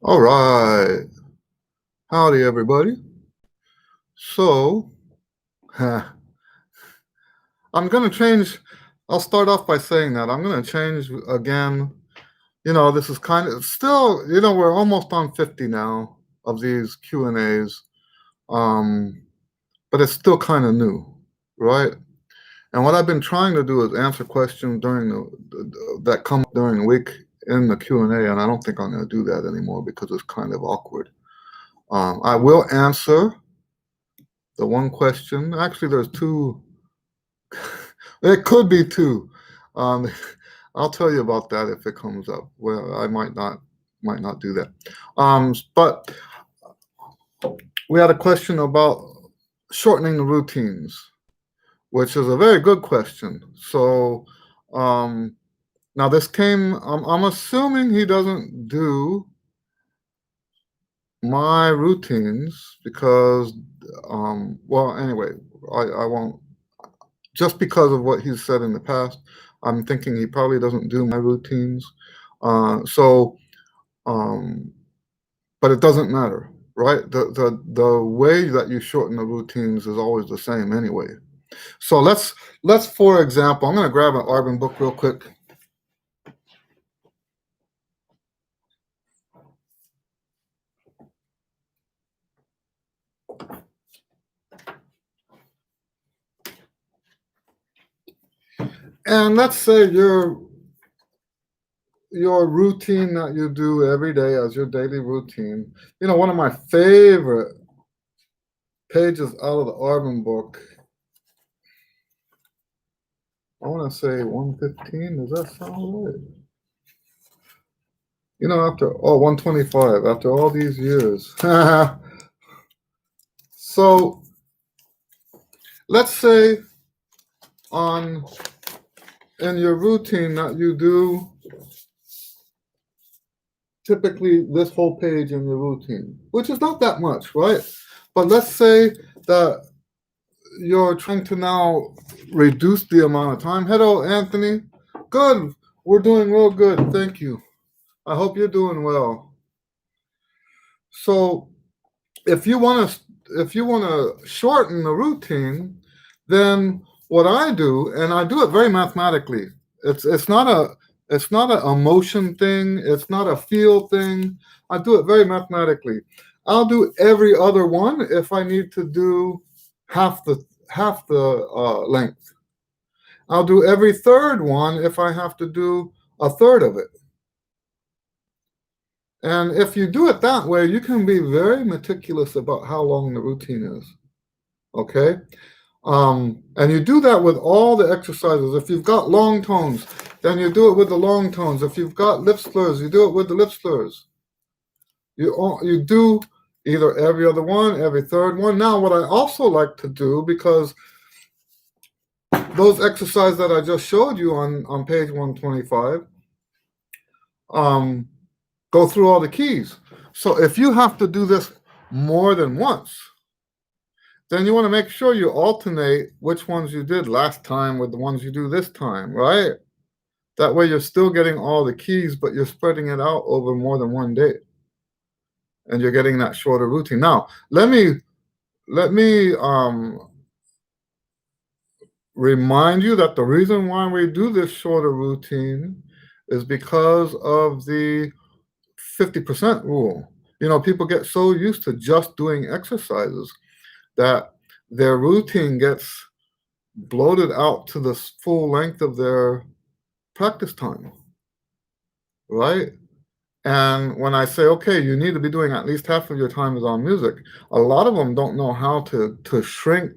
All right. Howdy, everybody. So, I'm going to change. I'll start off by saying that I'm going to change again. This is kind of still, we're almost on 50 now of these Q&As, but it's still kind of new, right? And what I've been trying to do is answer questions that come up during the week in the Q&A, and I don't think I'm going to do that anymore because it's kind of awkward. I will answer the one question. Actually, there's two. It could be two. Um, I'll tell you about that if it comes up. Well, I might not do that. But we had a question about shortening the routines, which is a very good question. So now this came. I'm assuming he doesn't do my routines because, well, anyway, I won't. Just because of what he's said in the past, I'm thinking he probably doesn't do my routines. So, but it doesn't matter, right? The way that you shorten the routines is always the same anyway. So let's for example, I'm going to grab an Arbin book real quick. And let's say your routine that you do every day as your daily routine. One of my favorite pages out of the Arbin book, I want to say 115. Does that sound right? After 125, after all these years. So let's say in your routine that you do typically this whole page in your routine, which is not that much, right? But let's say that you're trying to now reduce the amount of time. Hello, Anthony. Good. We're doing real good. Thank you. I hope you're doing well. So if you want to shorten the routine, then what I do, and I do it very mathematically. It's not an emotion thing. It's not a feel thing. I do it very mathematically. I'll do every other one if I need to do half the length. I'll do every third one if I have to do a third of it. And if you do it that way, you can be very meticulous about how long the routine is. Okay? And you do that with all the exercises. If you've got long tones, then you do it with the long tones. If you've got lip slurs, you do it with the lip slurs. You do either every other one, every third one. Now, what I also like to do, because those exercises that I just showed you on page 125, go through all the keys. So if you have to do this more than once, then you want to make sure you alternate which ones you did last time with the ones you do this time, right? That way you're still getting all the keys, but you're spreading it out over more than one day. And you're getting that shorter routine. Now, let me remind you that the reason why we do this shorter routine is because of the 50% rule. People get so used to just doing exercises that their routine gets bloated out to the full length of their practice time, right? And when I say, okay, you need to be doing at least half of your time is on music, a lot of them don't know how to shrink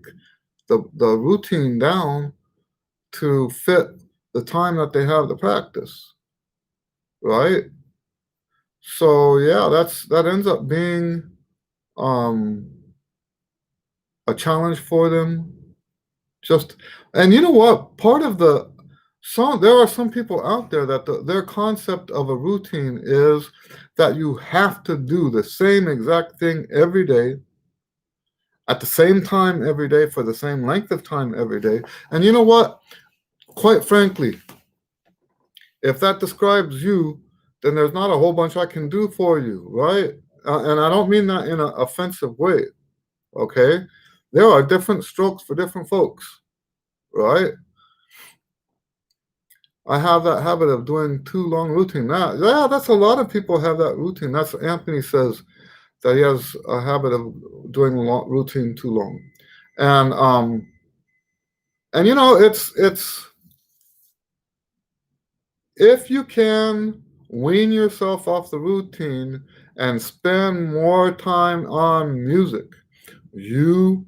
the routine down to fit the time that they have to practice, right? So yeah, that ends up being a challenge for them. And you know what? Part of there are some people out there that their concept of a routine is that you have to do the same exact thing every day at the same time every day for the same length of time every day. And you know what? Quite frankly, if that describes you, then there's not a whole bunch I can do for you, right? And I don't mean that in an offensive way, okay? There are different strokes for different folks, right? I have that habit of doing too long routine. Now, yeah, that's a lot of people have that routine. That's what Anthony says, that he has a habit of doing routine too long. And it's if you can wean yourself off the routine and spend more time on music, you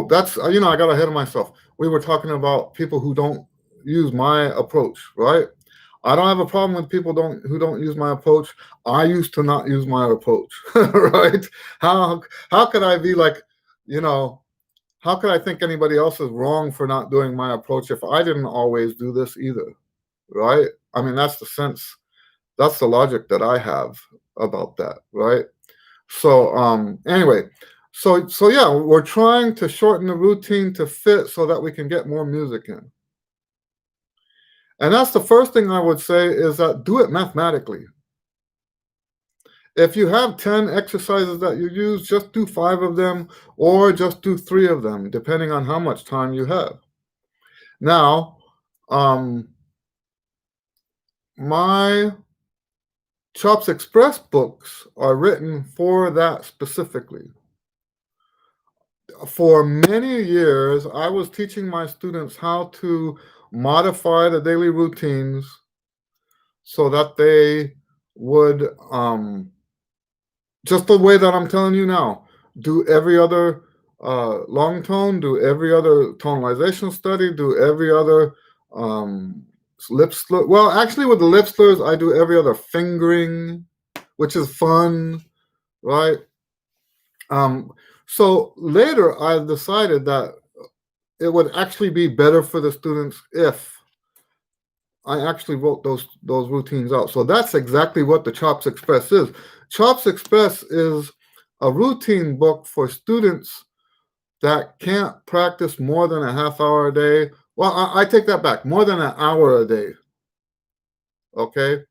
that's I got ahead of myself. We were talking about people who don't use my approach, right? I don't have a problem with people who don't use my approach. I used to not use my approach, right? How could I be like, you know, how could I think anybody else is wrong for not doing my approach if I didn't always do this either, right? I mean, that's the logic that I have about that, right? So anyway, so yeah, we're trying to shorten the routine to fit so that we can get more music in. And that's the first thing I would say, is that do it mathematically. If you have 10 exercises that you use, just do 5 of them or just do 3 of them, depending on how much time you have. Now, my Chops Express books are written for that specifically. For many years, I was teaching my students how to modify the daily routines so that they would, just the way that I'm telling you now, do every other long tone, do every other tonalization study, do every other lip slur. Well, actually, with the lip slurs, I do every other fingering, which is fun, right? So later, I decided that it would actually be better for the students if I actually wrote those routines out. So that's exactly what the Chops Express is. Chops Express is a routine book for students that can't practice more than a half hour a day. Well, I take that back, more than an hour a day. Okay?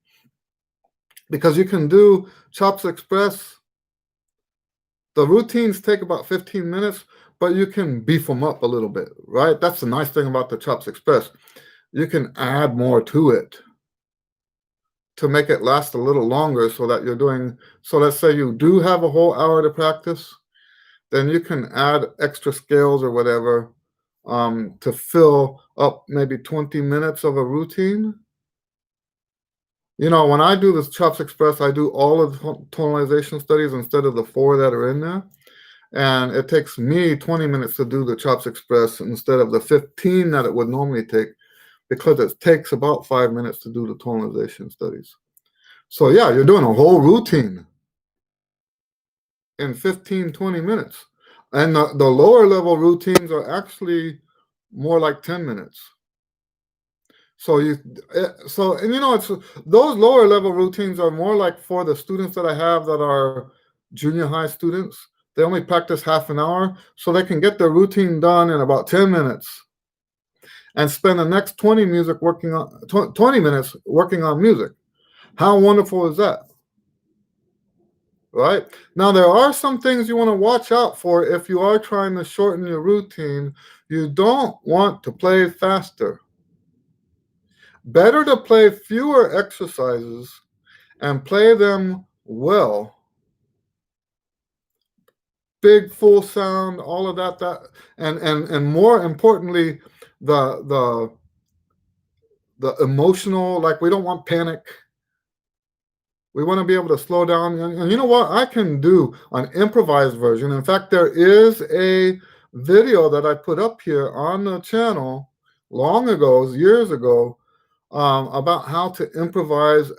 Because you can do Chops Express. The routines take about 15 minutes, but you can beef them up a little bit, right? That's the nice thing about the Chops Express. You can add more to it to make it last a little longer, so that you're doing, so let's say you do have a whole hour to practice, then you can add extra scales or whatever to fill up maybe 20 minutes of a routine. When I do this Chops Express, I do all of the tonalization studies instead of the 4 that are in there. And it takes me 20 minutes to do the Chops Express instead of the 15 that it would normally take, because it takes about 5 minutes to do the tonalization studies. So yeah, you're doing a whole routine in 15, 20 minutes. And the lower level routines are actually more like 10 minutes. So it's those lower level routines are more like for the students that I have that are junior high students. They only practice half an hour, so they can get their routine done in about 10 minutes and spend the next 20 minutes working on music. How wonderful is that? Right? Now, there are some things you want to watch out for if you are trying to shorten your routine. You don't want to play faster. Better to play fewer exercises and play them well. Big, full sound, all of that, and more importantly, the emotional, like, we don't want panic. We want to be able to slow down. And you know what? I can do an improvised version. In fact, there is a video that I put up here on the channel long ago, years ago, about how to improvise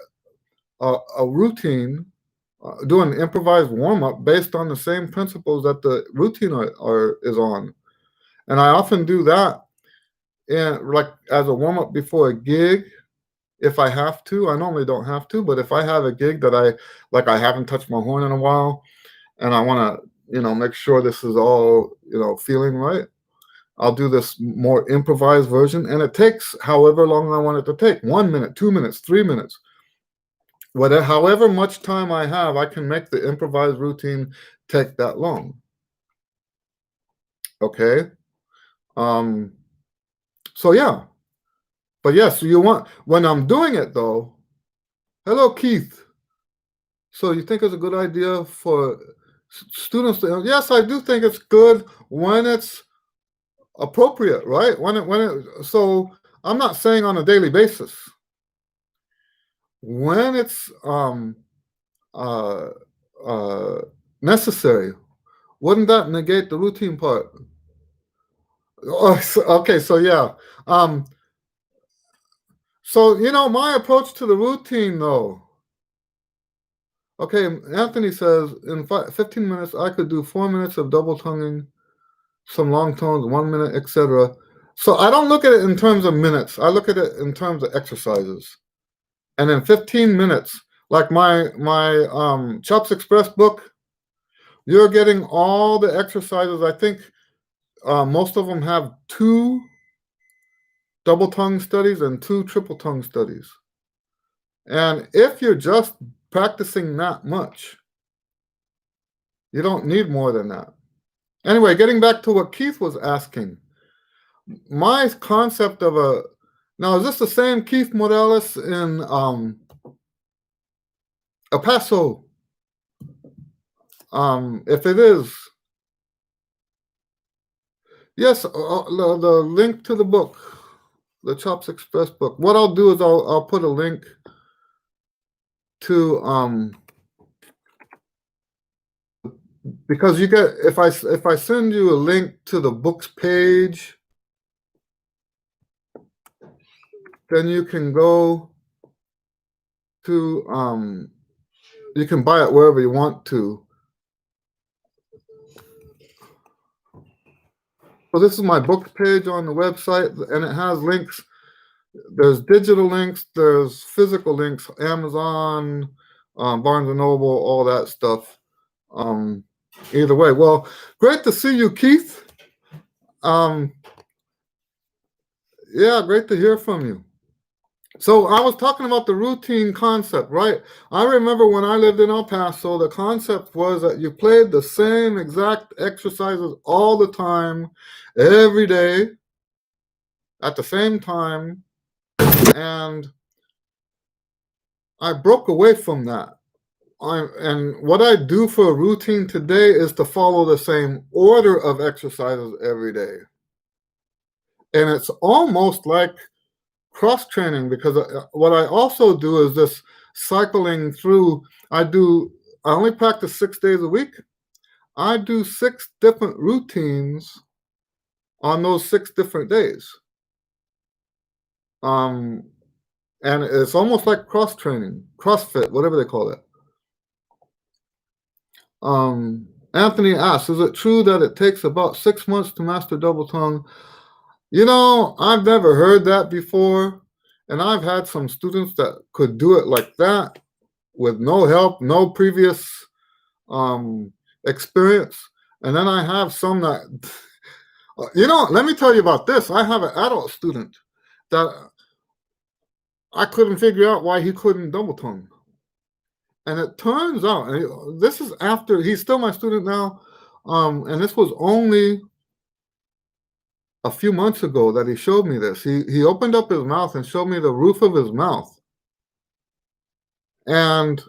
a routine, do an improvised warm-up based on the same principles that the routine is on. And I often do that like as a warm-up before a gig. If I have to, I normally don't have to, but if I have a gig that I haven't touched my horn in a while, and I want to, make sure this is all, feeling right, I'll do this more improvised version, and it takes however long I want it to take, 1 minute, 2 minutes, 3 minutes. whatever, however much time I have, I can make the improvised routine take that long. Okay. Um, so yeah. But yes, you want when I'm doing it though. Hello, Keith. So you think it's a good idea for students to? Yes, I do think it's good when it's appropriate, right? So I'm not saying on a daily basis. When it's uh, uh, necessary, wouldn't that negate the routine part? Oh, okay, so yeah. Um, so my approach to the routine though. Okay, Anthony says in 15 minutes I could do 4 minutes of double tonguing, some long tones, 1 minute, etc. So I don't look at it in terms of minutes. I look at it in terms of exercises. And in 15 minutes, like my Chops Express book, you're getting all the exercises. I think most of them have 2 double tongue studies and 2 triple tongue studies. And if you're just practicing that much, you don't need more than that. Anyway, getting back to what Keith was asking, my concept of now, is this the same Keith Morales in El Paso? If it is, yes, the link to the book, the Chops Express book. What I'll do is I'll put a link to because you get if I send you a link to the books page, then you can go to you can buy it wherever you want to. So this is my books page on the website, and it has links. There's digital links, there's physical links, Amazon, Barnes and Noble, all that stuff. Either way, well, great to see you, Keith. Yeah, great to hear from you. So I was talking about the routine concept, right? I remember when I lived in El Paso, the concept was that you played the same exact exercises all the time, every day, at the same time, and I broke away from that. And what I do for a routine today is to follow the same order of exercises every day. And it's almost like cross training, because what I also do is this cycling through. I only practice 6 days a week. I do 6 different routines on those 6 different days. And it's almost like cross training, CrossFit, whatever they call it. Anthony asks, is it true that it takes about 6 months to master double tongue? I've never heard that before. And I've had some students that could do it like that with no help, no previous experience. And then I have some that, let me tell you about this. I have an adult student that I couldn't figure out why he couldn't double tongue. And it turns out, and this is after, he's still my student now, and this was only a few months ago that he showed me this. He opened up his mouth and showed me the roof of his mouth. And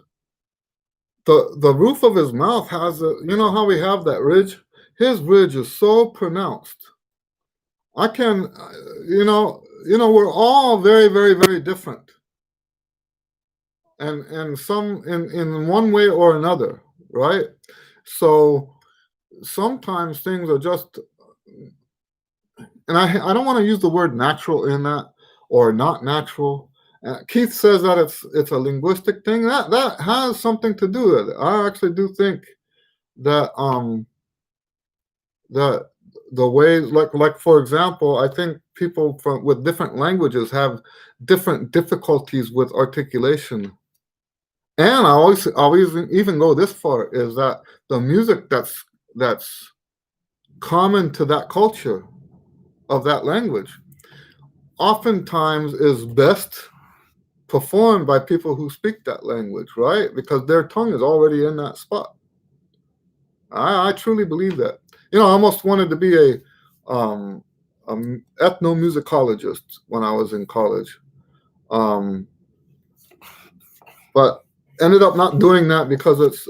the roof of his mouth has how we have that ridge? His ridge is so pronounced. I can, we're all very, very, very different. And some in one way or another, right? So sometimes things are just, and I don't want to use the word natural in that, or not natural. Keith says that it's a linguistic thing. That has something to do with it. I actually do think that that the ways, like for example, I think people with different languages have different difficulties with articulation. And I'll even go this far, is that the music that's common to that culture of that language oftentimes is best performed by people who speak that language, right? Because their tongue is already in that spot. I truly believe that. I almost wanted to be a ethnomusicologist when I was in college, um, but ended up not doing that because it's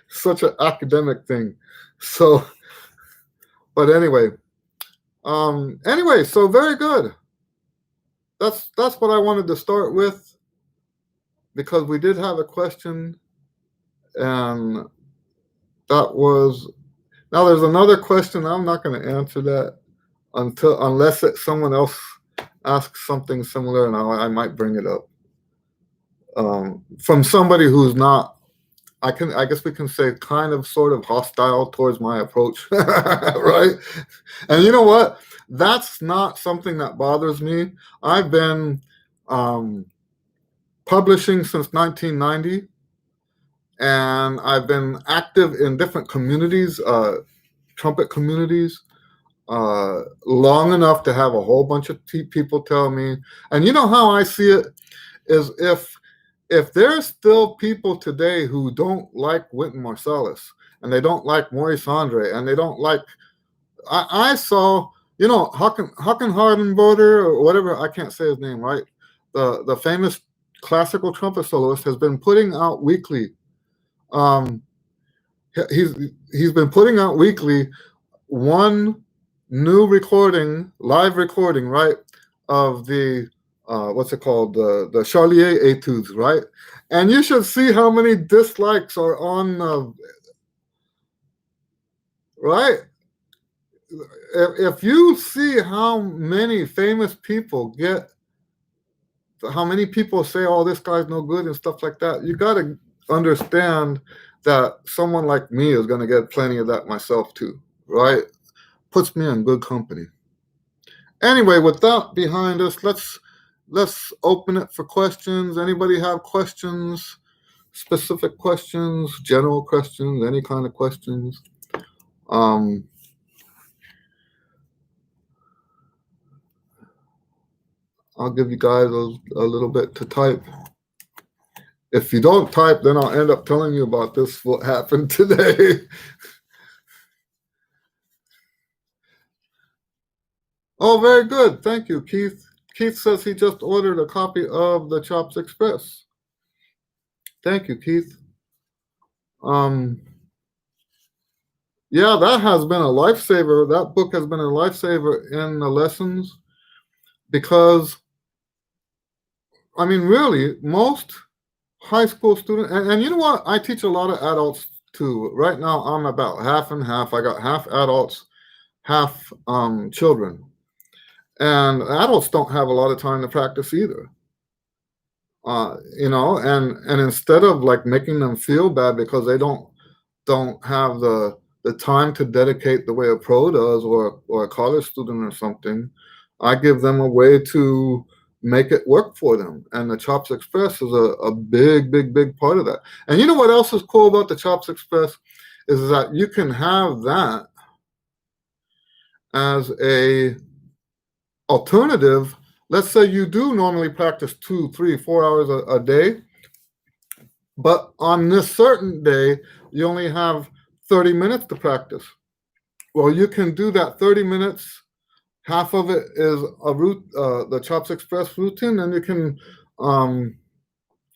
such an academic thing. So, but anyway, so very good. That's what I wanted to start with, because we did have a question, and that was, now there's another question. I'm not going to answer that unless someone else asks something similar, and I might bring it up from somebody who's not, I guess we can say, kind of sort of hostile towards my approach, right? And you know what? That's not something that bothers me. I've been publishing since 1990, and I've been active in different communities, trumpet communities, long enough to have a whole bunch of people tell me. And you know how I see it is, if there's still people today who don't like Wynton Marsalis, and they don't like Maurice Andre, and they don't like, I saw, Håkan Hardenboder, or whatever, I can't say his name right, the famous classical trumpet soloist, has been putting out weekly. He's been putting out weekly one new live recording, right, of the what's it called, the Charlier Etudes, right? And you should see how many dislikes are on, right? If you see how many famous people get, how many people say, "Oh, this guy's no good" and stuff like that, you got to understand that someone like me is going to get plenty of that myself too, right? Puts me in good company. Anyway, with that behind us, let's open it for questions. Anybody have questions, specific questions, general questions, any kind of questions? I'll give you guys a little bit to type. If you don't type, then I'll end up telling you about this, what happened today. Oh, very good. Thank you, Keith. Keith says he just ordered a copy of the Chops Express. Thank you, Keith. Yeah, that has been a lifesaver. That book has been a lifesaver in the lessons, because, I mean, really, most high school students, and you know what? I teach a lot of adults too. Right now, I'm about half and half. I got half adults, half children. And adults don't have a lot of time to practice either. And instead of like making them feel bad because they don't have the time to dedicate the way a pro does, or a college student or something, I give them a way to make it work for them. And the Chops Express is a big, big, big part of that. And you know what else is cool about the Chops Express is that you can have that as a alternative. Let's say you do normally practice 2, 3, 4 hours a day, but on this certain day, you only have 30 minutes to practice. Well, you can do that 30 minutes. Half of it is the Chops Express routine, and you can, and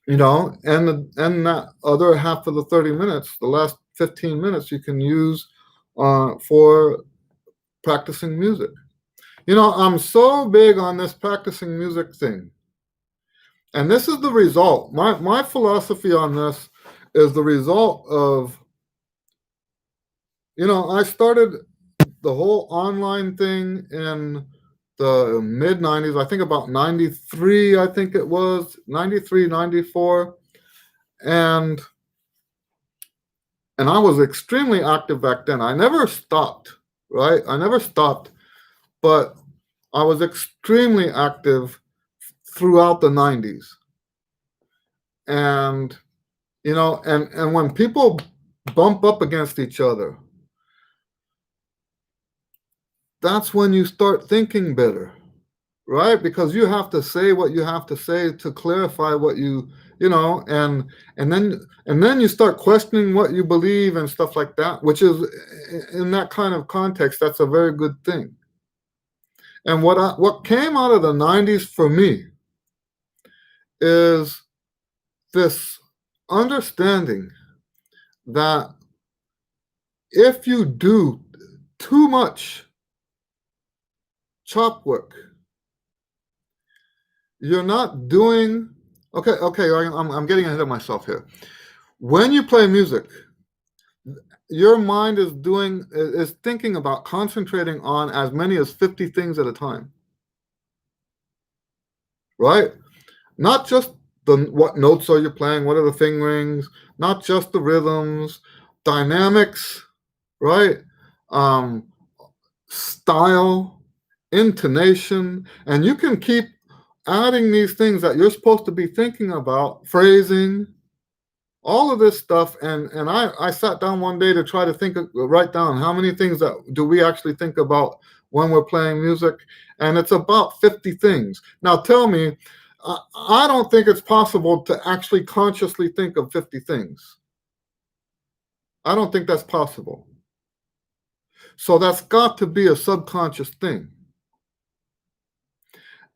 that other half of the 30 minutes, the last 15 minutes, you can use for practicing music. I'm so big on this practicing music thing. And this is the result. My philosophy on this is the result of, I started the whole online thing in the mid 90s. I think about 93, I think it was 93, 94. And I was extremely active back then. I never stopped, right? I never stopped, but I was extremely active throughout the 90s. And, and when people bump up against each other, that's when you start thinking better, right? Because you have to say what you have to say to clarify what you know, and then you start questioning what you believe and stuff like that, which is in that kind of context, that's a very good thing. And what came out of the 90s for me is this understanding that if you do too much chop work, you're not doing okay. I'm getting ahead of myself here. When you play music, your mind is thinking about concentrating on as many as 50 things at a time, right? Not just what notes are you playing, what are the fingerings, not just the rhythms, dynamics, right? Um, Style, intonation, and you can keep adding these things that you're supposed to be thinking about, phrasing, all of this stuff. And I sat down one day to try to write down how many things that do we actually think about when we're playing music, and it's about 50 things. Now tell me, I don't think it's possible to actually consciously think of 50 things. I don't think that's possible. So that's got to be a subconscious thing.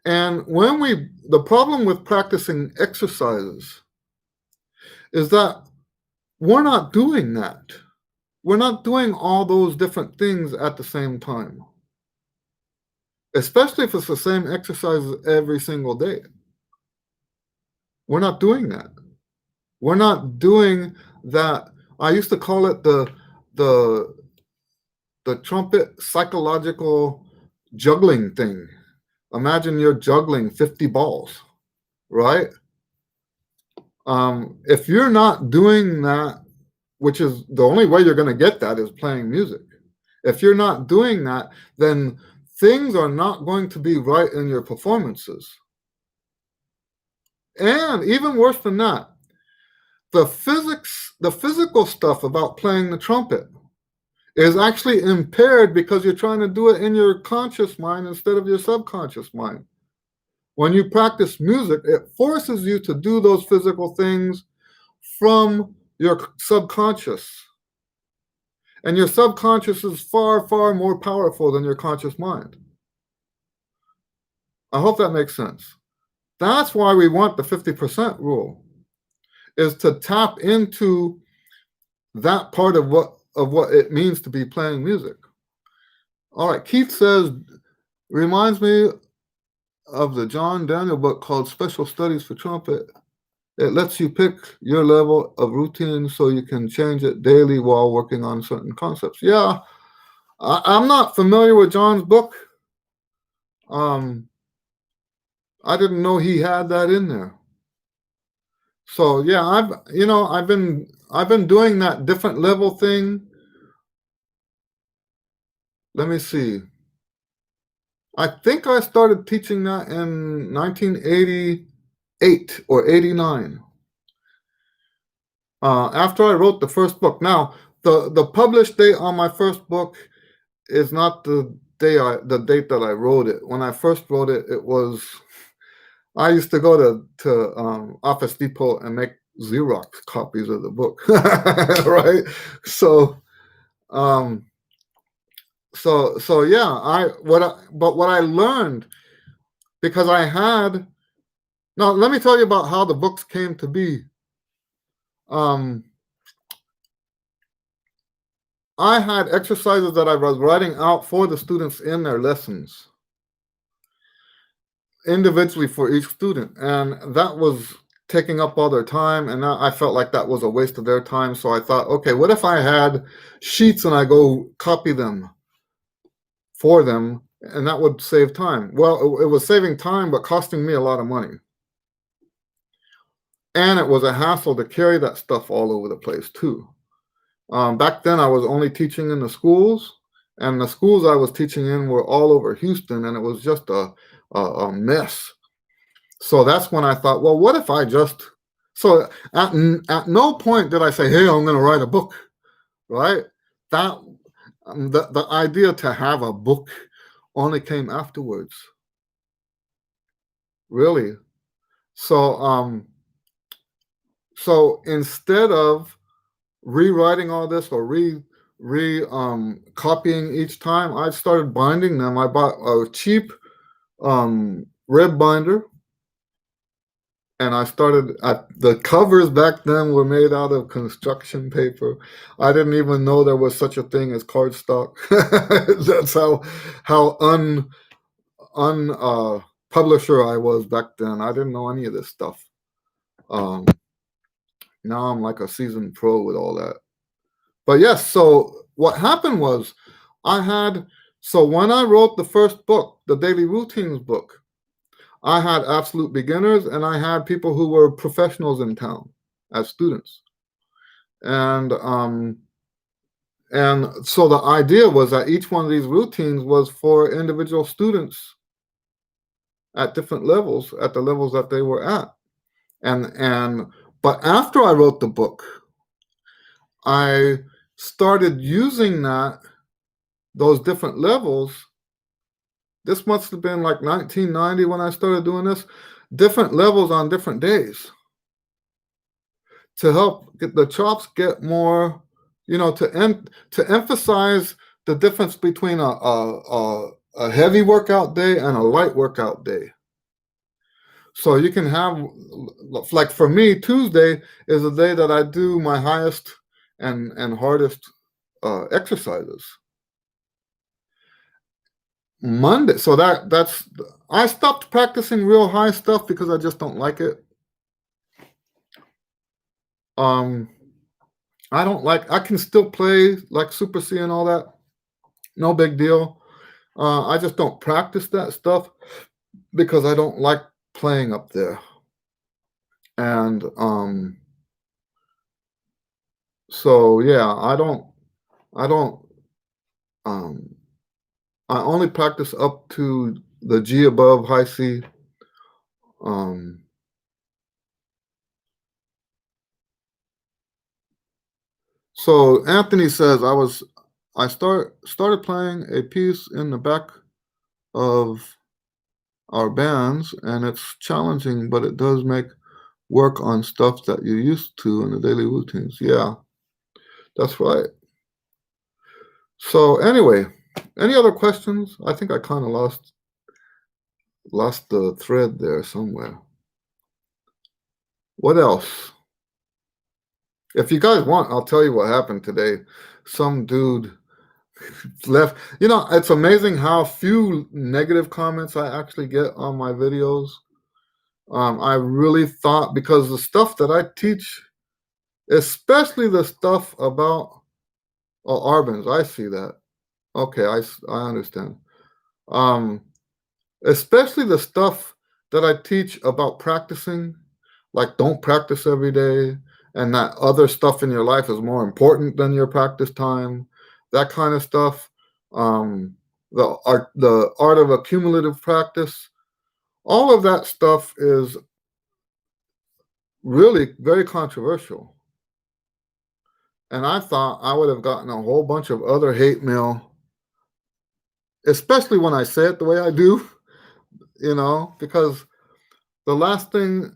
And the problem with practicing exercises is that we're not doing that. We're not doing all those different things at the same time, especially if it's the same exercise every single day. We're not doing that. We're not doing that. I used to call it the trumpet psychological juggling thing. Imagine you're juggling 50 balls, right? If you're not doing that, which is the only way you're going to get that is playing music. If you're not doing that, then things are not going to be right in your performances. And even worse than that, the physical stuff about playing the trumpet is actually impaired because you're trying to do it in your conscious mind instead of your subconscious mind. When you practice music, it forces you to do those physical things from your subconscious. And your subconscious is far, far more powerful than your conscious mind. I hope that makes sense. That's why we want the 50% rule, is to tap into that part of what it means to be playing music. All right, Keith says, reminds me of the John Daniel book called Special Studies for Trumpet. It lets you pick your level of routine so you can change it daily while working on certain concepts. Yeah, I'm not familiar with John's book. I didn't know he had that in there. So yeah, I've been doing that different level thing. Let me see. I think I started teaching that in 1988 or 89. After I wrote the first book. Now, the published date on my first book is not the date that I wrote it. When I first wrote it, I used to go to Office Depot and make Xerox copies of the book, right? So, yeah. What I learned, because now let me tell you about how the books came to be. I had exercises that I was writing out for the students in their lessons, individually for each student, and that was taking up all their time, and I felt like that was a waste of their time. So I thought, okay, what if I had sheets and I go copy them for them, and that would save time? Well, it was saving time, but costing me a lot of money. And it was a hassle to carry that stuff all over the place too. Back then, I was only teaching in the schools, and the schools I was teaching in were all over Houston, and it was just a mess. So that's when I thought, well, what if I just... So at no point did I say, hey, I'm going to write a book, right? The idea to have a book only came afterwards. really. So, so instead of rewriting all this or copying each time, I started binding them. I bought a cheap rib binder, and I started the covers back then were made out of construction paper. I didn't even know there was such a thing as cardstock. That's how un publisher I was back then. I didn't know any of this stuff. Um, Now I'm like a seasoned pro with all that. But yes, so what happened was so when I wrote the first book, the Daily Routines book, I had absolute beginners and I had people who were professionals in town as students. And so the idea was that each one of these routines was for individual students at different levels, at the levels that they were at. And but after I wrote the book, I started using those different levels. This must have been like 1990 when I started doing this, different levels on different days to help get the chops get more, to emphasize the difference between a heavy workout day and a light workout day. So you can have, like for me, Tuesday is the day that I do my highest and hardest exercises. Monday, so that's I stopped practicing real high stuff because I just don't like it. I can still play like Super C and all that, no big deal. I just don't practice that stuff because I don't like playing up there. And so yeah, I don't I only practice up to the G above high C. So Anthony says I started playing a piece in the back of our bands, and it's challenging, but it does make work on stuff that you're used to in the daily routines. Yeah, that's right. So anyway, any other questions? I think I kind of lost the thread there somewhere. What else? If you guys want, I'll tell you what happened today. Some dude left. It's amazing how few negative comments I actually get on my videos. I really thought, because the stuff that I teach, especially the stuff about Arbans, I see that. Okay, I understand. Especially the stuff that I teach about practicing, like don't practice every day, and that other stuff in your life is more important than your practice time, that kind of stuff. The art of accumulative practice, all of that stuff is really very controversial. And I thought I would have gotten a whole bunch of other hate mail, especially when I say it the way I do, because the last thing,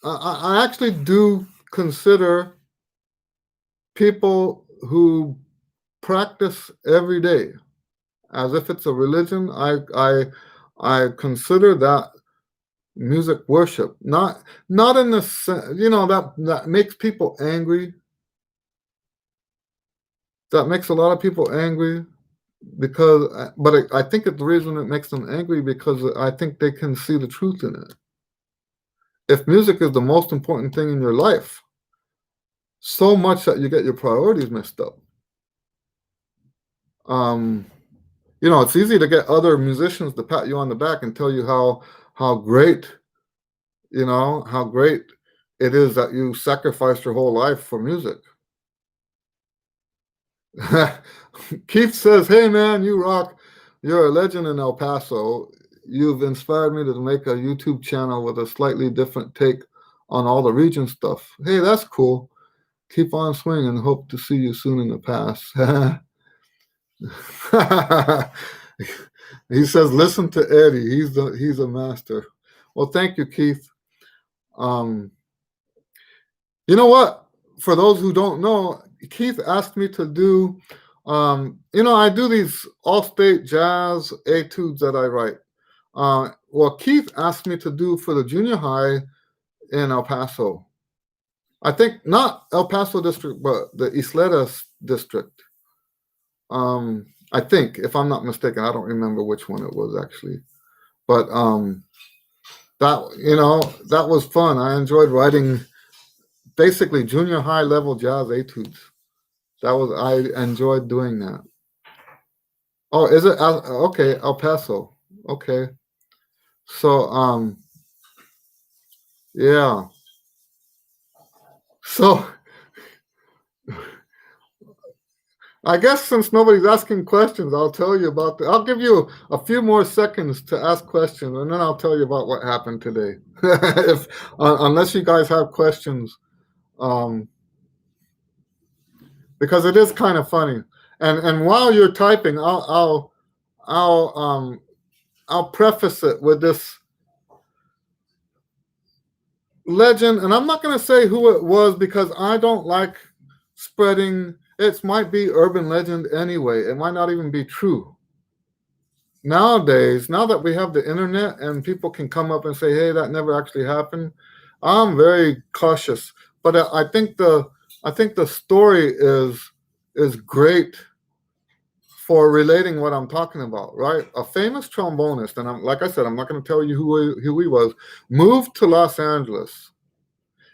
I actually do consider people who practice every day as if it's a religion. I consider that music worship, not in the sense, that makes people angry. That makes a lot of people angry but I think the reason it makes them angry because I think they can see the truth in it. If music is the most important thing in your life, so much that you get your priorities messed up. It's easy to get other musicians to pat you on the back and tell you how great, how great it is that you sacrificed your whole life for music. Keith says, "Hey man, you rock. You're a legend in El Paso. You've inspired me to make a YouTube channel with a slightly different take on all the region stuff." Hey, that's cool. Keep on swinging. Hope to see you soon in the past. He says, "Listen to Eddie. He's a master." Well, thank you, Keith. Um, you know what? For those who don't know, Keith asked me to do, I do these all-state jazz etudes that I write. Well, Keith asked me to do for the junior high in El Paso. I think not El Paso district, but the Isleta district. I think, if I'm not mistaken, I don't remember which one it was actually. But that was fun. I enjoyed writing basically junior high level jazz etudes. I enjoyed doing that. Oh, is it okay? El Paso. Okay. So yeah. So I guess since nobody's asking questions, I'll tell you about I'll give you a few more seconds to ask questions, and then I'll tell you about what happened today. If unless you guys have questions, um, because it is kind of funny. And while you're typing, I'll preface it with this legend, and I'm not going to say who it was because I don't like spreading. It might be urban legend anyway. It might not even be true. Nowadays, now that we have the internet and people can come up and say, "Hey, that never actually happened," I'm very cautious. But I think the story is great for relating what I'm talking about, right? A famous trombonist, and like I said, I'm not going to tell you who he was, moved to Los Angeles,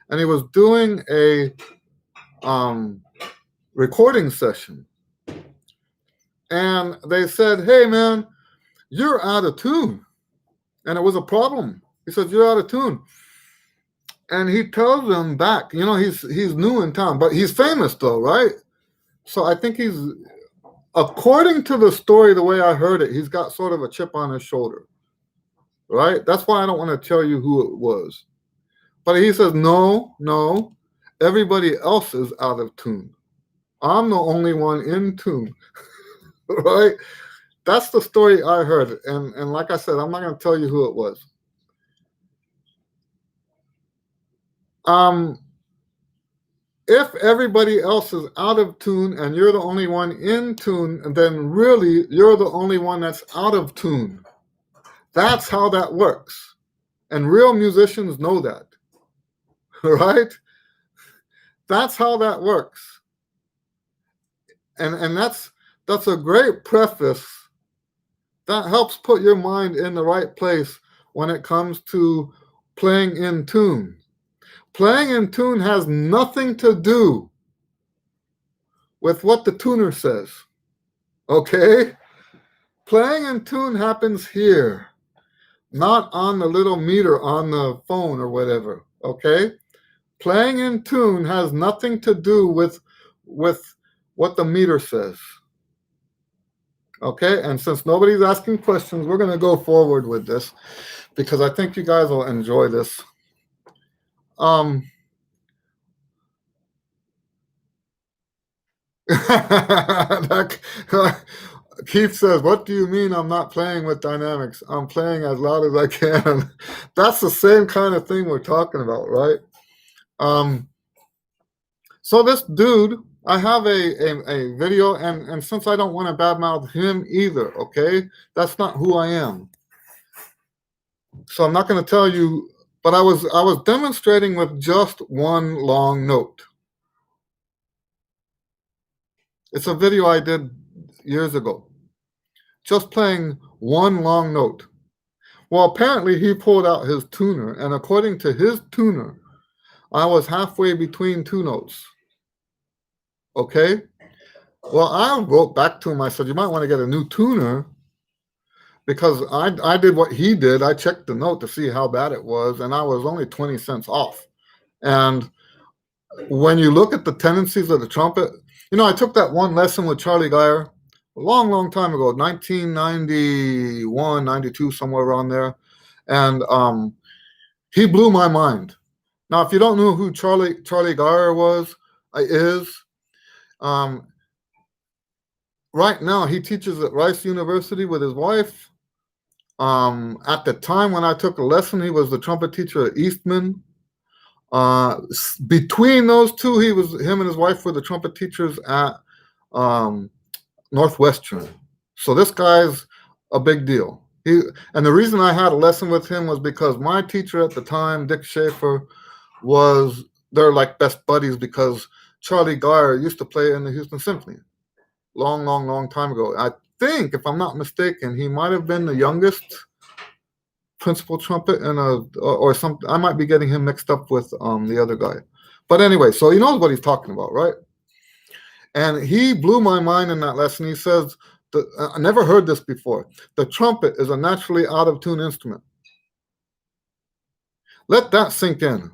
and he was doing a recording session, and they said, "Hey, man, you're out of tune," and it was a problem. He said, "You're out of tune," and he tells them back. He's new in town, but he's famous though, right? So I think according to the story, the way I heard it, he's got sort of a chip on his shoulder, right? That's why I don't want to tell you who it was. But he says, no, everybody else is out of tune. I'm the only one in tune, right? That's the story I heard. And like I said, I'm not going to tell you who it was. If everybody else is out of tune and you're the only one in tune, then really you're the only one that's out of tune. That's how that works. And real musicians know that, right? That's how that works. And that's a great preface. That helps put your mind in the right place when it comes to playing in tune. Playing in tune has nothing to do with what the tuner says, okay? Playing in tune happens here, not on the little meter on the phone or whatever, okay? Playing in tune has nothing to do with what the meter says. Okay, and since nobody's asking questions, we're going to go forward with this because I think you guys will enjoy this. Keith says, "What do you mean I'm not playing with dynamics? I'm playing as loud as I can." That's the same kind of thing we're talking about, right? So this dude, I have a video, and since I don't want to badmouth him either, okay? That's not who I am. So I'm not going to tell you, but I was demonstrating with just one long note. It's a video I did years ago. Just playing one long note. Well, apparently he pulled out his tuner, and according to his tuner, I was halfway between two notes. Okay? Well, I wrote back to him. I said, "You might want to get a new tuner," because I did what he did. I checked the note to see how bad it was, and I was only 20 cents off. And when you look at the tendencies of the trumpet, I took that one lesson with Charlie Geyer a long, long time ago, 1991, 92, somewhere around there. And he blew my mind. Now, if you don't know who Charlie Geyer is, right now he teaches at Rice University with his wife. At the time when I took a lesson, he was the trumpet teacher at Eastman. Between those two, him and his wife were the trumpet teachers at um, Northwestern. So this guy's a big deal. And the reason I had a lesson with him was because my teacher at the time, Dick Schaefer, they're like best buddies because Charlie Geyer used to play in the Houston Symphony long, long, long time ago. I think, if I'm not mistaken, he might have been the youngest principal trumpet or something. I might be getting him mixed up with the other guy. But anyway, so he knows what he's talking about, right? And he blew my mind in that lesson. He says, I never heard this before. The trumpet is a naturally out of tune instrument. Let that sink in.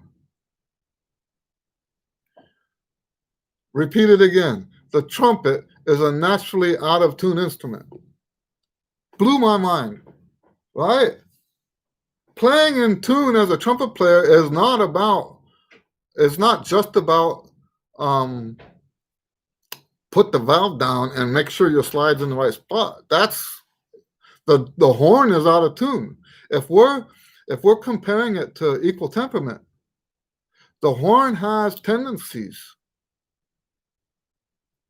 Repeat it again. The trumpet is a naturally out of tune instrument. Blew my mind, right? Playing in tune as a trumpet player is not just about put the valve down and make sure your slide's in the right spot. That's the horn is out of tune. If we're comparing it to equal temperament, the horn has tendencies.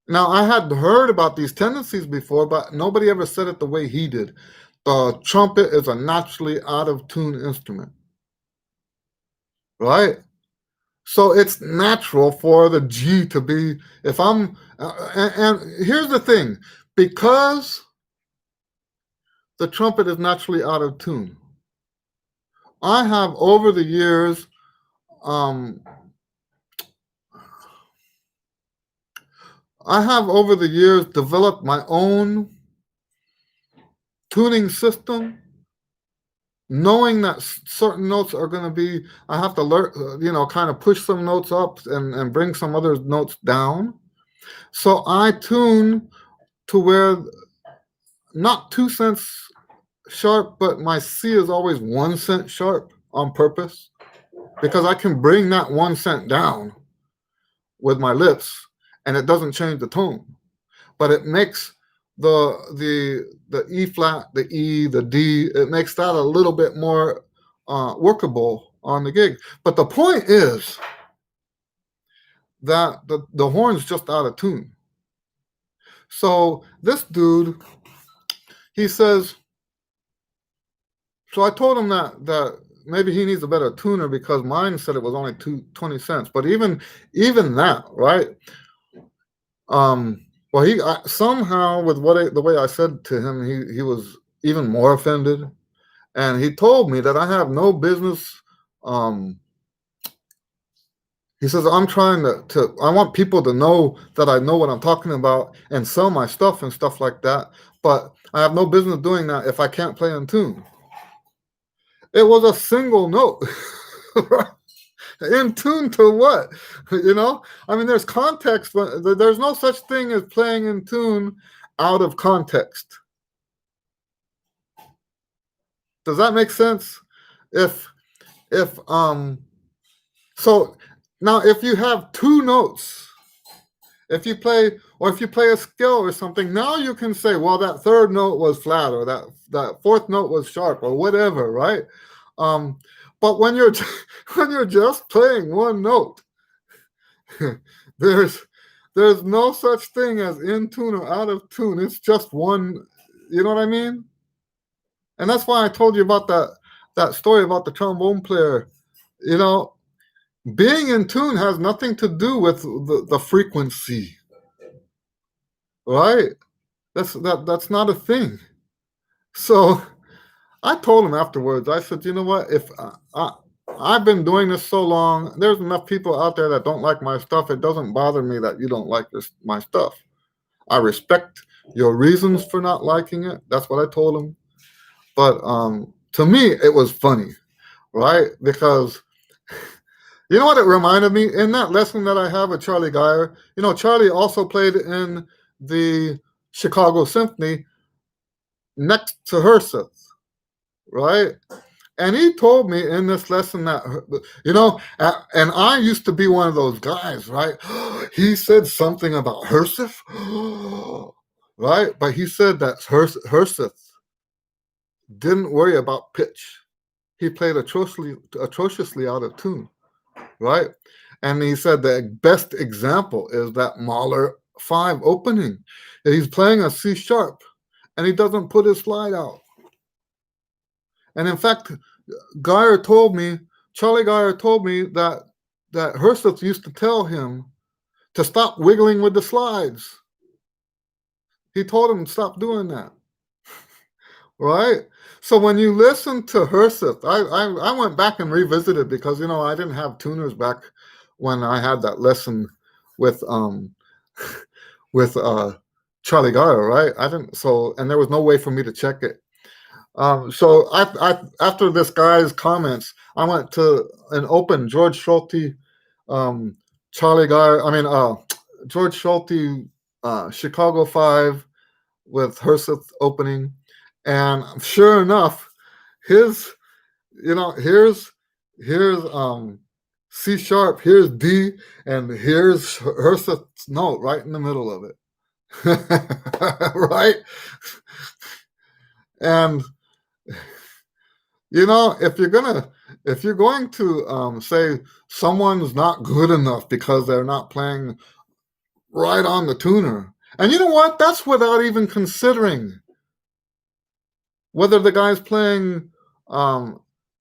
Now, I had heard about these tendencies before, but nobody ever said it the way he did. The trumpet is a naturally out of tune instrument, right? So it's natural for the G to be, if I'm, and here's the thing, because the trumpet is naturally out of tune, I have over the years, developed my own tuning system, knowing that certain notes are going to be, I have to learn, kind of push some notes up and bring some other notes down. So I tune to where not 2 cents sharp, but my C is always 1 cent sharp on purpose, because I can bring that 1 cent down with my lips and it doesn't change the tone, but it makes the E flat, the E, the D, it makes that a little bit more workable on the gig. But the point is that the horn's just out of tune. So this dude, he says, so I told him that maybe he needs a better tuner because mine said it was only 20 cents. But even that, right? Well, he somehow, with the way I said to him, he was even more offended, and he told me that I have no business. He says, I'm trying I want people to know that I know what I'm talking about and sell my stuff and stuff like that, but I have no business doing that if I can't play in tune. It was a single note. In tune to what? I mean, there's context, but there's no such thing as playing in tune out of context. Does that make sense? So now if you have two notes, if you play a scale or something, now you can say, well, that third note was flat, or that fourth note was sharp, or whatever, right? But when you're just playing one note, there's no such thing as in tune or out of tune. It's just one. You know what I mean? And that's why I told you about that story about the trombone player. Being in tune has nothing to do with the frequency, right? That's not a thing. So I told him afterwards, I said, you know what? If I've been doing this so long, there's enough people out there that don't like my stuff. It doesn't bother me that you don't like my stuff. I respect your reasons for not liking it. That's what I told him. But to me, it was funny, right? Because you know what it reminded me? In that lesson that I have with Charlie Geyer, Charlie also played in the Chicago Symphony next to Herseth, right? And he told me in this lesson that, and I used to be one of those guys, right? He said something about Herseth, right? But he said that's Herseth. didn't worry about pitch. He played atrociously out of tune, right? And he said the best example is that Mahler 5 opening. He's playing a C sharp and he doesn't put his slide out. And in fact, Charlie Geyer told me that Herseth used to tell him to stop wiggling with the slides. He told him to stop doing that. Right? So when you listen to Herseth, I went back and revisited because I didn't have tuners back when I had that lesson with with Charlie Geyer, right? I didn't and there was no way for me to check it. So I after this guy's comments, I went to an open George Schulte, Charlie Geyer. George Schulte, Chicago 5 with Herseth opening, and sure enough, here's C sharp, here's D, and here's Herseth's note right in the middle of it, right? And if you're going to say someone's not good enough because they're not playing right on the tuner, and you know what? That's without even considering whether the guy's playing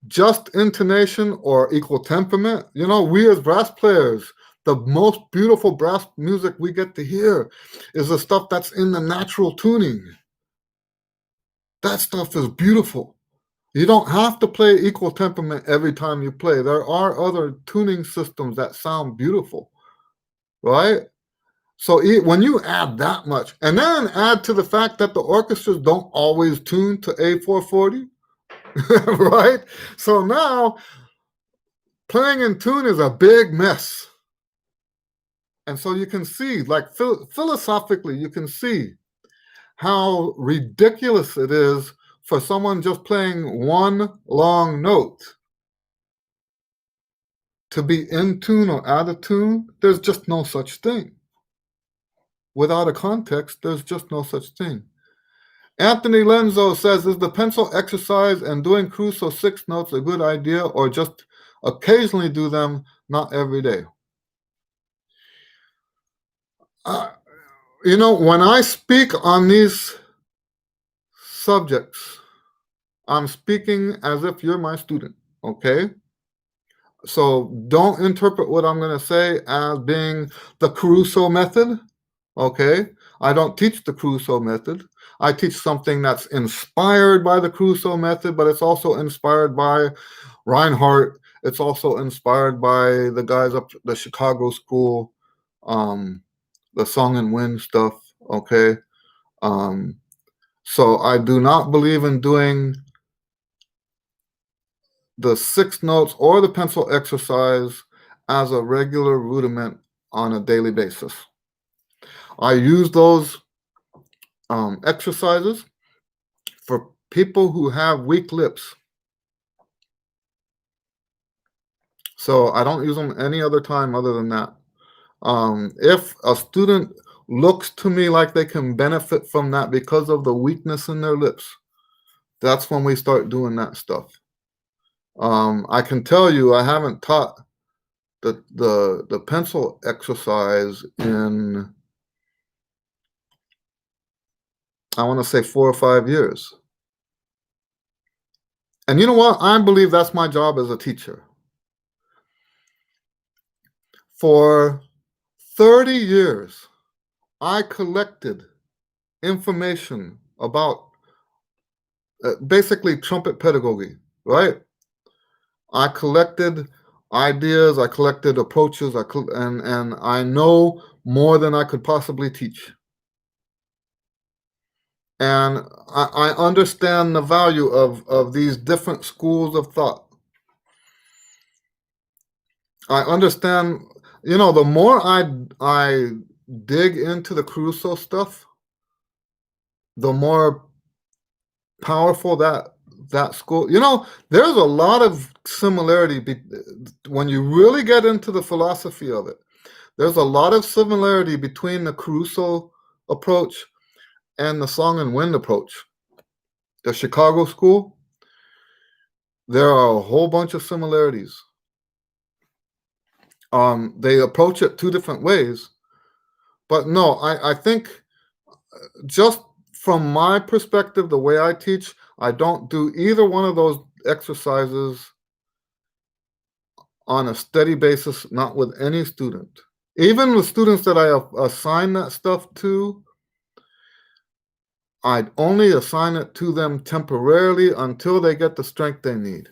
just intonation or equal temperament. We as brass players, the most beautiful brass music we get to hear is the stuff that's in the natural tuning. That stuff is beautiful. You don't have to play equal temperament every time you play. There are other tuning systems that sound beautiful, right? So when you add that much, and then add to the fact that the orchestras don't always tune to A440, right? So now playing in tune is a big mess. And so you can see, like philosophically, you can see how ridiculous it is for someone just playing one long note to be in tune or out of tune. There's just no such thing. Without a context, there's just no such thing. Anthony Lenzo says, is the pencil exercise and doing Crusoe 6 notes a good idea, or just occasionally do them, not every day? When I speak on these subjects, I'm speaking as if you're my student, okay? So don't interpret what I'm going to say as being the Crusoe method, okay? I don't teach the Crusoe method. I teach something that's inspired by the Crusoe method, but it's also inspired by Reinhardt. It's also inspired by the guys up the Chicago school, the Song and Wind stuff, okay? So I do not believe in doing the 6 notes or the pencil exercise as a regular rudiment on a daily basis. I use those exercises for people who have weak lips. So I don't use them any other time other than that. If a student looks to me like they can benefit from that because of the weakness in their lips, that's when we start doing that stuff. I can tell you I haven't taught the pencil exercise in, I want to say 4 or 5 years. And you know what? I believe that's my job as a teacher. For 30 years, I collected information about basically trumpet pedagogy, right? I collected ideas, I collected approaches, and I know more than I could possibly teach. And I understand the value of these different schools of thought. I understand, the more I dig into the Crusoe stuff, the more powerful that school. There's a lot of similarity when you really get into the philosophy of it. There's a lot of similarity between the Crusoe approach and the Song and Wind approach. the Chicago school, there are a whole bunch of similarities. They approach it two different ways, but no, I think just from my perspective, the way I teach, I don't do either one of those exercises on a steady basis, not with any student. Even with students that I assign that stuff to, I'd only assign it to them temporarily until they get the strength they need.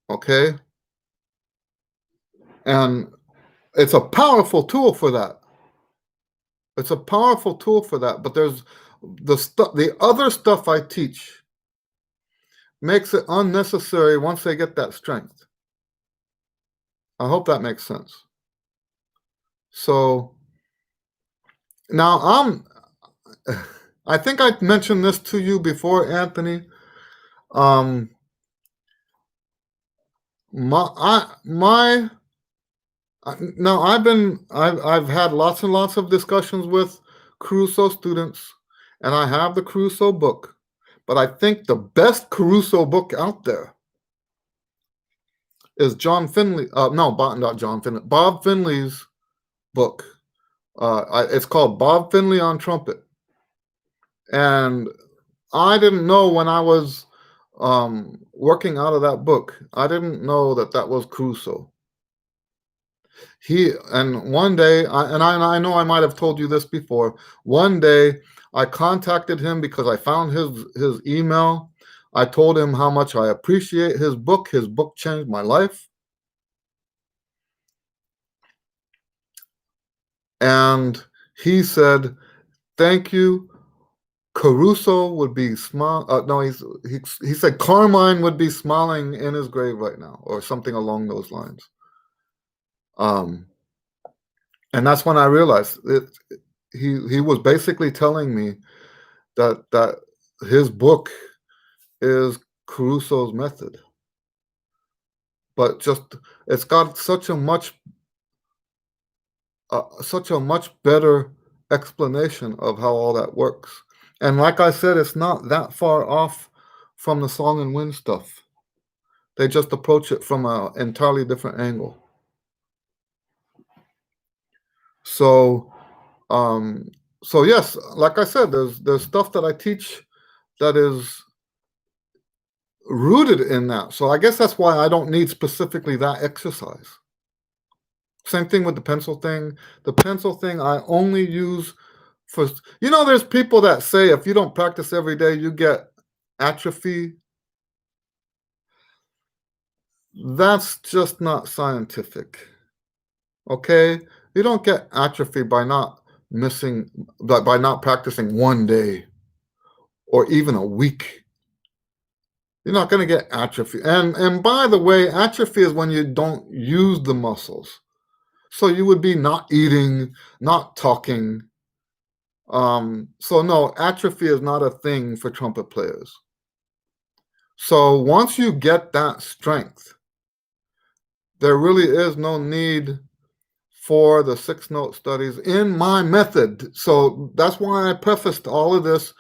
Okay? And it's a powerful tool for that. It's a powerful tool for that, but there's the other stuff I teach makes it unnecessary once they get that strength. I hope that makes sense. So now I think I mentioned this to you before, Anthony. Now I've had lots and lots of discussions with Caruso students, and I have the Caruso book, but I think the best Caruso book out there is John Finley. Not John Finley. Bob Finley's book. It's called Bob Finley on Trumpet, and I didn't know when I was working out of that book. I didn't know that was Caruso. One day, I know I might have told you this before. One day, I contacted him because I found his email. I told him how much I appreciate his book. His book changed my life. And he said, "Thank you. Caruso would be he said Carmine would be smiling in his grave right now," or something along those lines. And that's when I realized he was basically telling me that his book is Caruso's method, but it's got such a much better explanation of how all that works. And like I said, it's not that far off from the Song and Wind stuff. They just approach it from an entirely different angle. So yes, like I said, there's stuff that I teach that is rooted in that. So I guess that's why I don't need specifically that exercise. Same thing with the pencil thing. The pencil thing I only use for, there's people that say if you don't practice every day, you get atrophy. That's just not scientific. Okay? You don't get atrophy by not practicing one day or even a week. You're not going to get atrophy. And by the way, atrophy is when you don't use the muscles. So you would be not eating, not talking. So no, atrophy is not a thing for trumpet players. So once you get that strength, there really is no need for the 6-note studies in my method. So that's why I prefaced all of this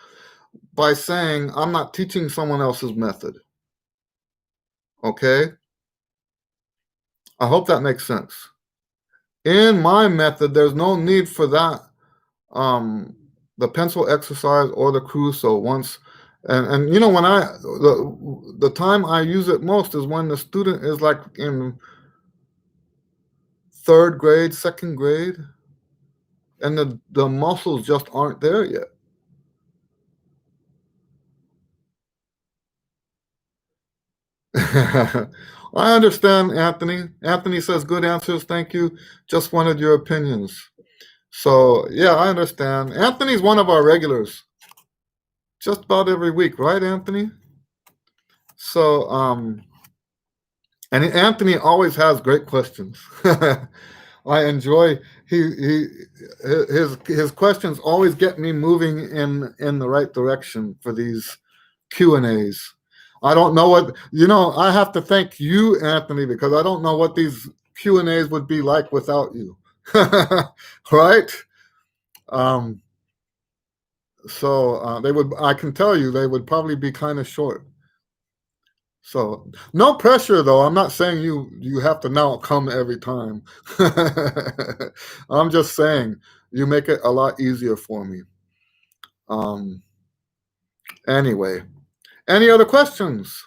by saying I'm not teaching someone else's method. Okay? I hope that makes sense. In my method, there's no need for that, the pencil exercise or the Caruso once. And when the time I use it most is when the student is like in 3rd grade, 2nd grade, and the muscles just aren't there yet. I understand, Anthony. Anthony says, "Good answers, thank you. Just wanted your opinions." So, yeah, I understand. Anthony's one of our regulars. Just about every week, right, Anthony? So, and Anthony always has great questions. I enjoy his questions always get me moving in the right direction for these Q&As. I don't know I have to thank you, Anthony, because I don't know what these Q&As would be like without you. Right? So they would. I can tell you, they would probably be kind of short. So no pressure, though. I'm not saying you have to now come every time. I'm just saying you make it a lot easier for me. Um. Anyway, any other questions?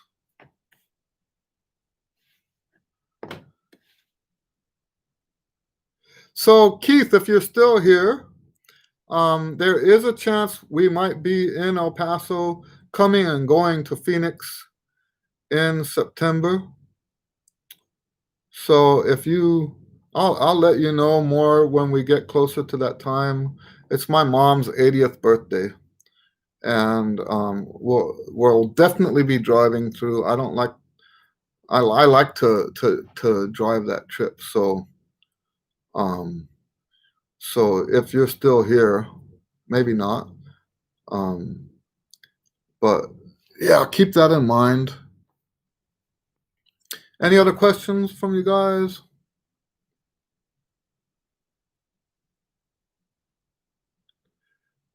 So Keith, if you're still here, there is a chance we might be in El Paso, coming and going to Phoenix in September. So if you, I'll let you know more when we get closer to that time. It's my mom's 80th birthday, and we'll definitely be driving through. I don't like I like to drive that trip. Um, so if you're still here, maybe not. Um, but yeah, keep that in mind. Any other questions from you guys?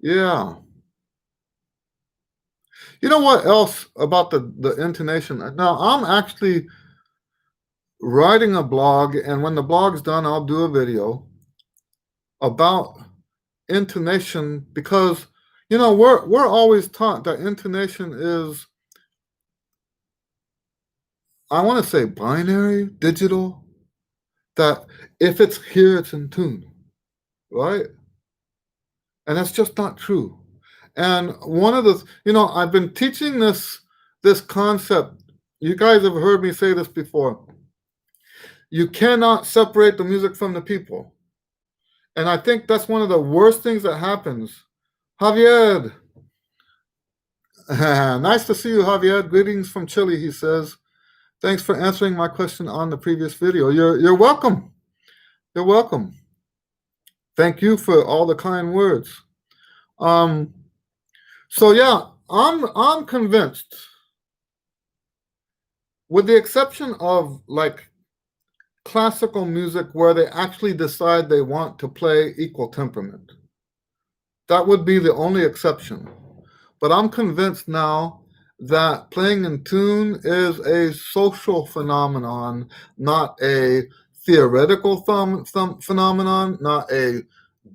Yeah. You know what else about the intonation? Now, I'm actually writing a blog, and when the blog's done, I'll do a video about intonation, because we're always taught that intonation is, I want to say, binary, digital, that if it's here, it's in tune, right? And that's just not true. And one of the, I've been teaching this concept. You guys have heard me say this before. You cannot separate the music from the people. And I think that's one of the worst things that happens. Javier, nice to see you, Javier. Greetings from Chile, he says. Thanks for answering my question on the previous video. You're welcome. You're welcome. Thank you for all the kind words. So yeah, I'm convinced, with the exception of like classical music where they actually decide they want to play equal temperament. That would be the only exception. But I'm convinced now that playing in tune is a social phenomenon, not a theoretical phenomenon, not a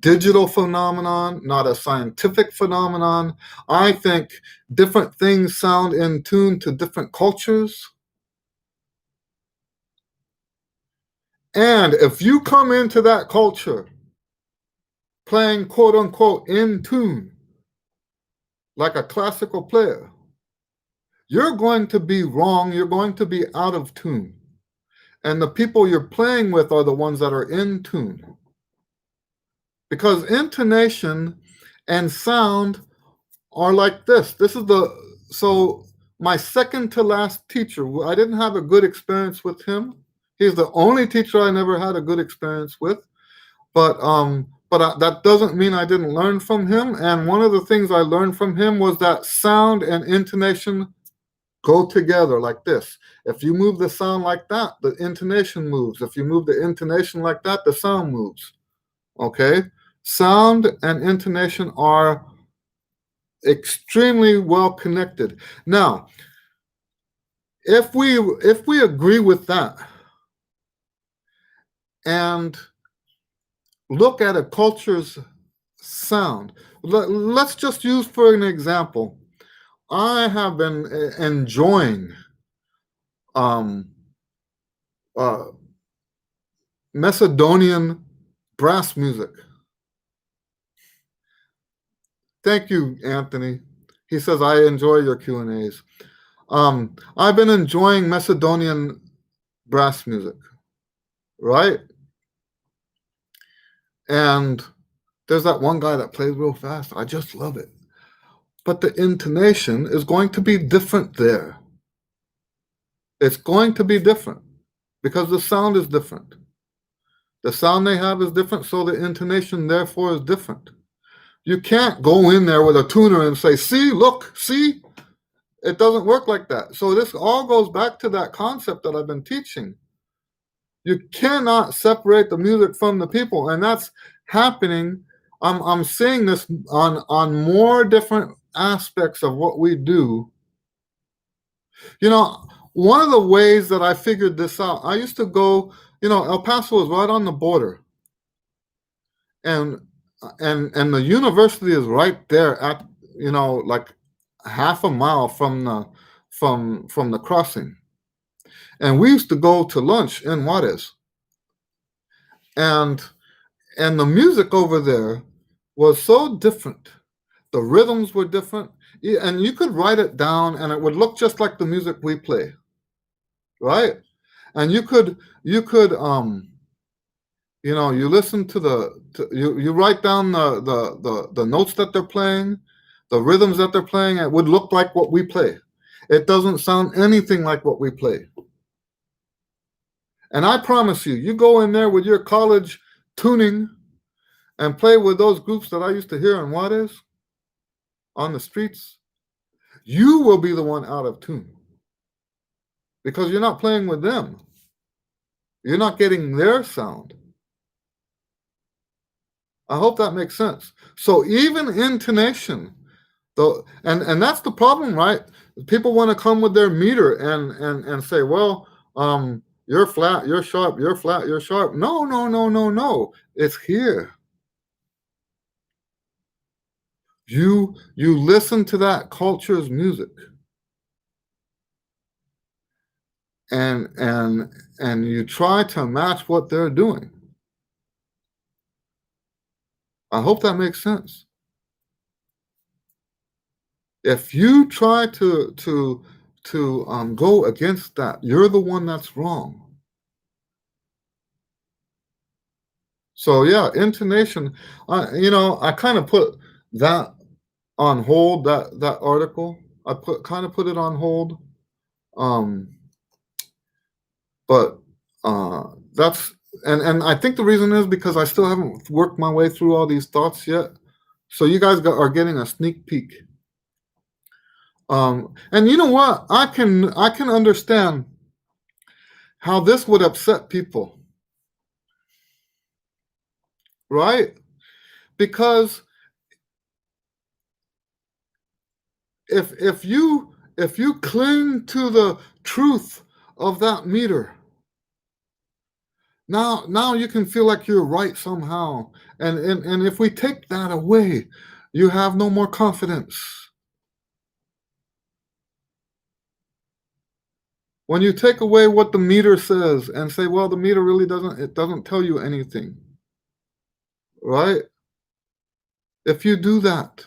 digital phenomenon, not a scientific phenomenon. I think different things sound in tune to different cultures. And if you come into that culture playing quote unquote in tune, like a classical player, you're going to be wrong. You're going to be out of tune. And the people you're playing with are the ones that are in tune. Because intonation and sound are like this. So my second to last teacher, I didn't have a good experience with him. He's the only teacher I never had a good experience with. But that doesn't mean I didn't learn from him. And one of the things I learned from him was that sound and intonation go together like this. If you move the sound like that, the intonation moves. If you move the intonation like that, the sound moves. Okay? Sound and intonation are extremely well connected. Now, if we agree with that and look at a culture's sound, let's just use for an example. I have been enjoying Macedonian brass music. Thank you, Anthony. He says, I enjoy your Q&As. I've been enjoying Macedonian brass music, right? And there's that one guy that plays real fast. I just love it. But the intonation is going to be different there. It's going to be different because the sound is different. The sound they have is different, so the intonation, therefore, is different. You can't go in there with a tuner and say, see, look, see? It doesn't work like that. So this all goes back to that concept that I've been teaching. You cannot separate the music from the people, and that's happening I'm seeing this on more different aspects of what we do. You know, one of the ways that I figured this out, I used to go, El Paso is right on the border, and and the university is right there at, like half a mile from the crossing. And we used to go to lunch in Juarez, and the music over there was so different. The rhythms were different, and you could write it down, and it would look just like the music we play, right? And you listen to you write down the notes that they're playing, the rhythms that they're playing. It would look like what we play. It doesn't sound anything like what we play. And I promise you, you go in there with your college tuning and play with those groups that I used to hear in Juarez on the streets, you will be the one out of tune because you're not playing with them. You're not getting their sound. I hope that makes sense. So even intonation, though, and that's the problem, right? People want to come with their meter and say, well, you're flat, you're sharp, you're flat, you're sharp. No, no, no, no, no. It's here. You listen to that culture's music, and you try to match what they're doing. I hope that makes sense. If you try to go against that, you're the one that's wrong. So yeah, intonation. I kind of put that on hold. That article, I put it on hold. But that's and I think the reason is because I still haven't worked my way through all these thoughts yet. So you guys are getting a sneak peek. And you know what? I can understand how this would upset people, right? Because if you cling to the truth of that meter, now you can feel like you're right somehow. And if we take that away, you have no more confidence. When you take away what the meter says and say, well, the meter really doesn't tell you anything, right? If you do that,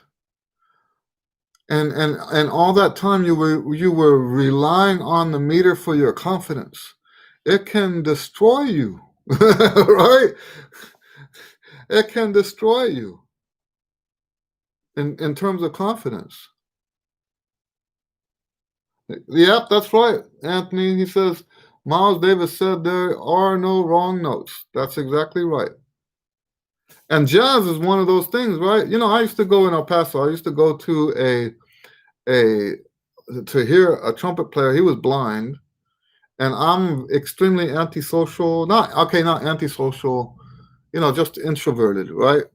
and all that time you were relying on the meter for your confidence, it can destroy you, right? It can destroy you in terms of confidence. Yep, that's right, Anthony. He says, Miles Davis said there are no wrong notes. That's exactly right. And jazz is one of those things, right? I used to go in El Paso. I used to go to to hear a trumpet player. He was blind, and I'm extremely antisocial. Not antisocial, just introverted, right?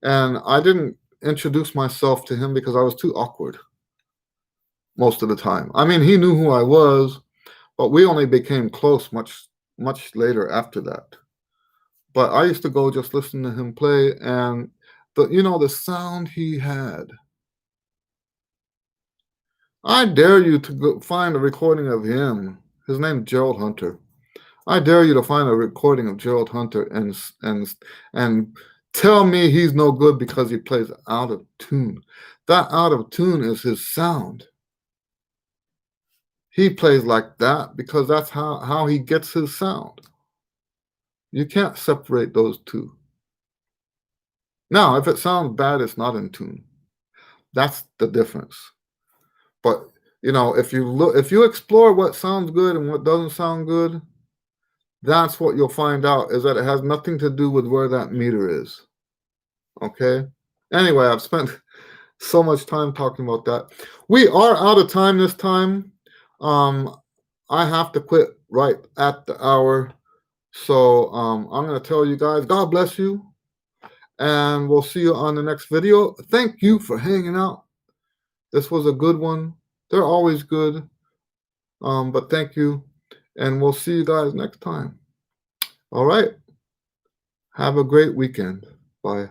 And I didn't introduce myself to him because I was too awkward most of the time. I mean, he knew who I was, but we only became close much later after that. But I used to go just listen to him play, and the sound he had. I dare you to go find a recording of him. His name's Gerald Hunter. I dare you to find a recording of Gerald Hunter and tell me he's no good because he plays out of tune. That out of tune is his sound. He plays like that because that's how he gets his sound. You can't separate those two. Now, if it sounds bad, it's not in tune. That's the difference. But if you explore what sounds good and what doesn't sound good, that's what you'll find out, is that it has nothing to do with where that meter is. Okay? Anyway, I've spent so much time talking about that. We are out of time this time. I have to quit right at the hour. So I'm going to tell you guys, God bless you. and we'll see you on the next video. Thank you for hanging out. This was a good one. They're always good, but thank you, and we'll see you guys next time. All right. Have a great weekend. Bye.